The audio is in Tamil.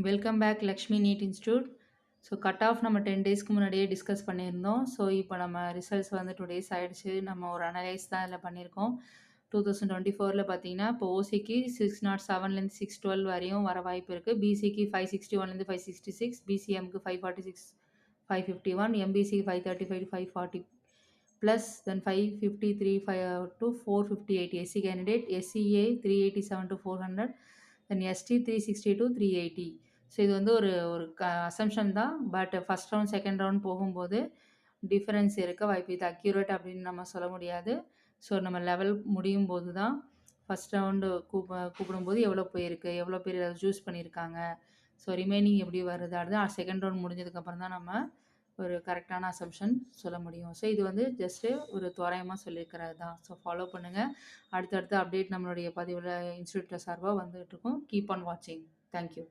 Welcome back Lakshmi NEET institute. So cut off நம்ம 10 டேஸ்க்கு முன்னாடியே டிஸ்கஸ் பண்ணியிருந்தோம். ஸோ இப்போ நம்ம ரிசல்ட்ஸ் வந்து 2 டேஸ் ஆயிடுச்சு. நம்ம ஒரு அனலைஸ் தான் இதில் பண்ணியிருக்கோம். 2024ல் பார்த்தீங்கன்னா இப்போ ஓசிக்கு 607லேருந்து 612 வரையும் வர வாய்ப்பு இருக்குது. பிசிக்கு 561லேருந்து 566, பிசிஎம்க்கு 546, 551, எம்பிசிக்கு 535 to 540 plus then 553 to 458 SC candidate, SCA 387 to 400, then ST 360 to 380. So இது வந்து ஒரு ஒரு அசம்ஷன் தான். But first round second round போகும்போது டிஃப்ரென்ஸ் இருக்க வாய்ப்பு. இது அக்யூரேட் அப்படின்னு நம்ம சொல்ல முடியாது. ஸோ நம்ம லெவல் முடியும் போது தான் ஃபஸ்ட் ரவுண்டு கூப்பிடும்போது எவ்வளோ போயிருக்கு, எவ்வளோ பேர் அதை சூஸ் பண்ணியிருக்காங்க, ஸோ ரிமைனிங் எப்படி வருது, அடுத்து செகண்ட் ரவுண்ட் முடிஞ்சதுக்கப்புறம் தான் நம்ம ஒரு கரெக்டான அசம்ஷன் சொல்ல முடியும். ஸோ இது வந்து ஜஸ்ட்டு ஒரு தோராயமாக சொல்லியிருக்கிறது தான். ஸோ ஃபாலோ பண்ணுங்கள். அடுத்தடுத்த அப்டேட் நம்மளுடைய பதிவில் இன்ஸ்டியூட்டில் சார்பாக வந்துகிட்ருக்கோம். கீப் ஆன் வாட்சிங். தேங்க்யூ.